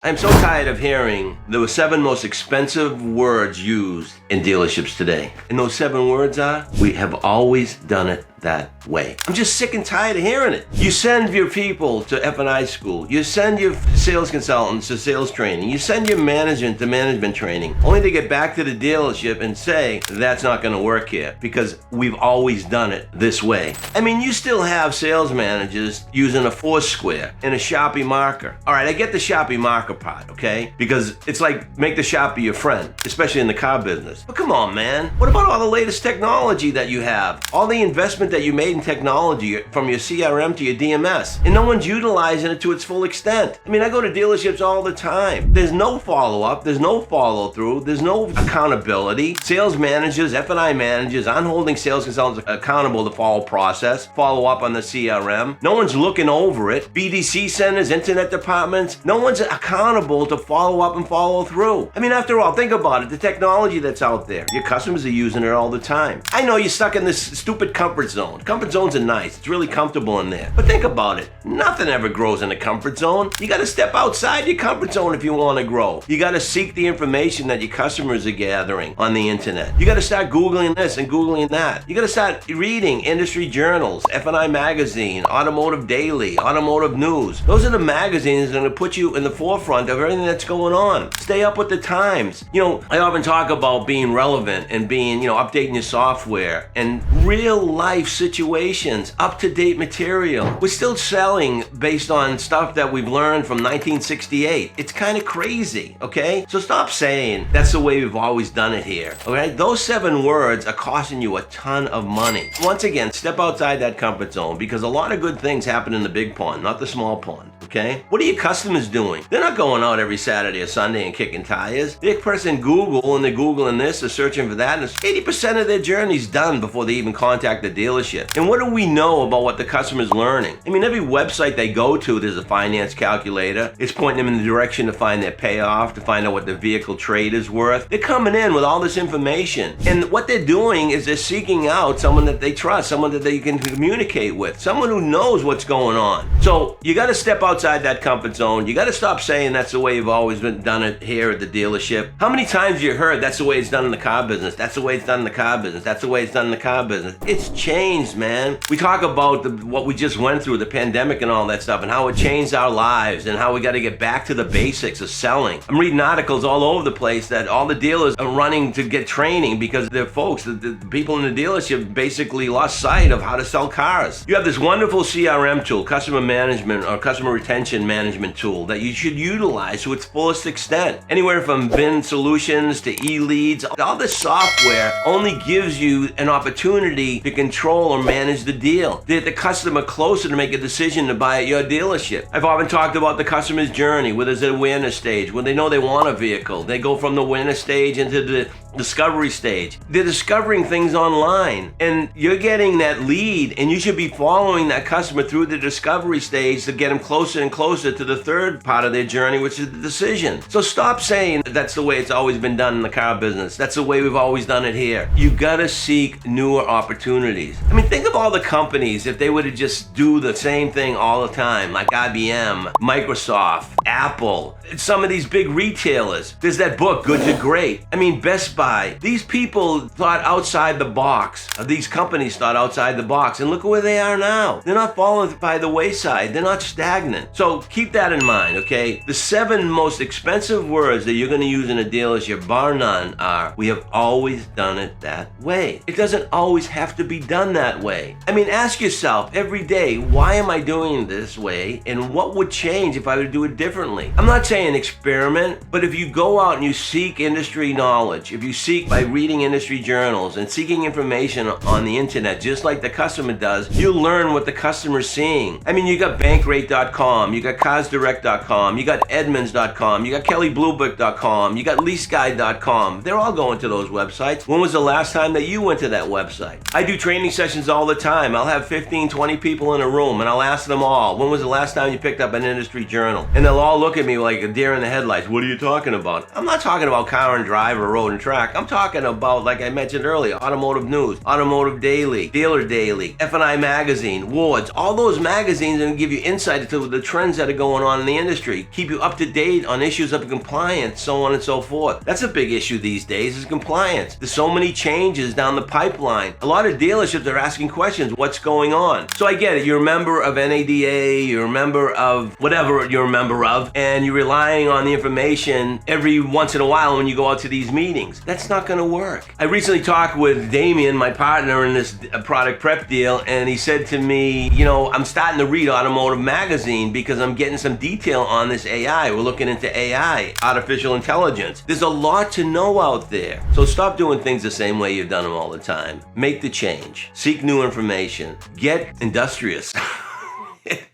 I'm so tired of hearing the 7 most expensive words used in dealerships today. And those 7 words are, we have always done it that way. I'm just sick and tired of hearing it. You send your people to F&I school. You send your sales consultants to sales training. You send your management to management training, only to get back to the dealership and say, that's not gonna work here because we've always done it this way. I mean, you still have sales managers using a 4 square and a Sharpie marker. All right, I get the Sharpie marker part, okay? Because it's like, make the Sharpie your friend, especially in the car business. But come on, man. What about all the latest technology that you have? All the investment that you made in technology from your CRM to your DMS, and no one's utilizing it to its full extent. I mean, I go to dealerships all the time. There's no follow-up, there's no follow-through, there's no accountability. Sales managers, F&I managers aren't holding sales consultants accountable to follow process, follow up on the CRM. No one's looking over it. BDC centers, internet departments, no one's accountable to follow up and follow through. I mean, after all, think about it, the technology that's out there. Your customers are using it all the time. I know you're stuck in this stupid comfort zone. Comfort zones are nice. It's really comfortable in there. But think about it. Nothing ever grows in a comfort zone. You got to step outside your comfort zone if you want to grow. You got to seek the information that your customers are gathering on the internet. You got to start Googling this and Googling that. You got to start reading industry journals, F&I Magazine, Automotive Daily, Automotive News. Those are the magazines that are going to put you in the forefront of everything that's going on. Stay up with the times. You know, I often talk about being relevant and being, updating your software and real life situations, up-to-date material. We're still selling based on stuff that we've learned from 1968. It's kind of crazy, okay? So stop saying that's the way we've always done it here, okay? Those 7 words are costing you a ton of money. Once again, step outside that comfort zone because a lot of good things happen in the big pond, not the small pond, okay? What are your customers doing? They're not going out every Saturday or Sunday and kicking tires. They're pressing Google and they're Googling this, they're searching for that, and 80% of their journey's done before they even contact the dealership. And what do we know about what the customer's learning? I mean, every website they go to, there's a finance calculator. It's pointing them in the direction to find their payoff, to find out what the vehicle trade is worth. They're coming in with all this information. And what they're doing is they're seeking out someone that they trust, someone that they can communicate with, someone who knows what's going on. So you got to step outside that comfort zone. You got to stop saying that's the way you've always been done it here at the dealership. How many times have you heard that's the way it's done in the car business? That's the way it's done in the car business. That's the way it's done in the car business. It's changed, man. We talk about what we just went through, the pandemic and all that stuff, and how it changed our lives and how we got to get back to the basics of selling. I'm reading articles all over the place that all the dealers are running to get training because their folks, the people in the dealership basically lost sight of how to sell cars. You have this wonderful CRM tool, customer management or customer retention management tool that you should utilize to its fullest extent. Anywhere from VIN solutions to e-leads, all this software only gives you an opportunity to control or manage the deal. Get the customer closer to make a decision to buy at your dealership. I've often talked about the customer's journey, where there's an awareness stage, when they know they want a vehicle. They go from the awareness stage into the discovery stage. They're discovering things online and you're getting that lead and you should be following that customer through the discovery stage to get them closer and closer to the third part of their journey, which is the decision. So stop saying that's the way it's always been done in the car business. That's the way we've always done it here. You gotta seek newer opportunities. I mean, think of all the companies if they were to just do the same thing all the time, like IBM, Microsoft, Apple, some of these big retailers. There's that book, Good to Great. I mean, Best Buy. These people thought outside the box. These companies thought outside the box, and look at where they are now. They're not falling by the wayside. They're not stagnant. So keep that in mind, okay? The 7 most expensive words that you're going to use in a dealership, bar none, are, we have always done it that way. It doesn't always have to be done that way. I mean, ask yourself every day, why am I doing it this way? And what would change if I would do it differently? I'm not saying experiment, but if you go out and you seek industry knowledge, if you seek by reading industry journals and seeking information on the internet, just like the customer does, you'll learn what the customer's seeing. I mean, you got bankrate.com, you got carsdirect.com, you got edmunds.com, you got kellybluebook.com, you got leaseguide.com. They're all going to those websites. When was the last time that you went to that website? I do training sessions all the time. I'll have 15, 20 people in a room and I'll ask them all, when was the last time you picked up an industry journal? And they'll all look at me like a deer in the headlights. What are you talking about? I'm not talking about Car and Drive or Road and Track. I'm talking about, like I mentioned earlier, Automotive News, Automotive Daily, Dealer Daily, F&I Magazine, Wards. All those magazines are going to give you insight into the trends that are going on in the industry, keep you up to date on issues of compliance, so on and so forth. That's a big issue these days, is compliance. There's so many changes down the pipeline. A lot of dealerships are asking questions, what's going on? So I get it, you're a member of NADA, you're a member of whatever you're a member of, and you're relying on the information every once in a while when you go out to these meetings. That's not gonna work. I recently talked with Damien, my partner in this product prep deal, and he said to me, you know, I'm starting to read Automotive Magazine because I'm getting some detail on this AI. We're looking into AI, artificial intelligence. There's a lot to know out there. So stop doing things the same way you've done them all the time. Make the change. Seek new information. Get industrious.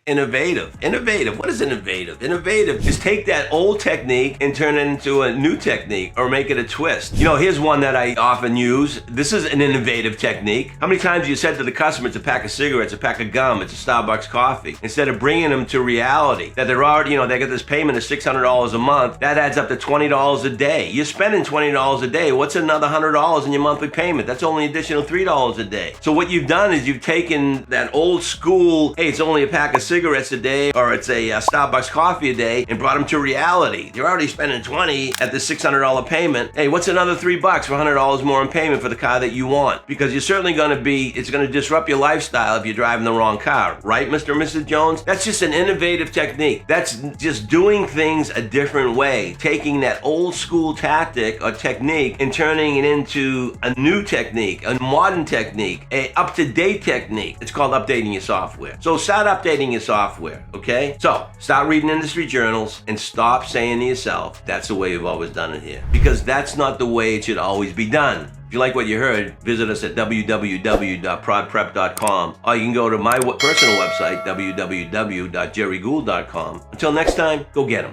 Innovative. Innovative. What is innovative? Innovative is take that old technique and turn it into a new technique or make it a twist. You know, here's one that I often use. This is an innovative technique. How many times have you said to the customer, it's a pack of cigarettes, a pack of gum, it's a Starbucks coffee, instead of bringing them to reality that they're already, you know, they got this payment of $600 a month. That adds up to $20 a day. You're spending $20 a day. What's another $100 in your monthly payment? That's only additional $3 a day. So what you've done is you've taken that old school, hey, it's only a pack of cigarettes a day, or it's a Starbucks coffee a day, and brought them to reality. You're already spending $20 at the $600 payment. Hey, what's another $3 for $100 more in payment for the car that you want? Because you're certainly going to be, it's going to disrupt your lifestyle if you're driving the wrong car, right, Mr. and Mrs. Jones? That's just an innovative technique. That's just doing things a different way, taking that old school tactic or technique and turning it into a new technique, a modern technique, a up-to-date technique. It's called updating your software. So start updating your software, okay? So start reading industry journals and stop saying to yourself, that's the way you've always done it here. Because that's not the way it should always be done. If you like what you heard, visit us at www.prodprep.com, or you can go to my personal website, www.gerrygould.com. Until next time, go get them.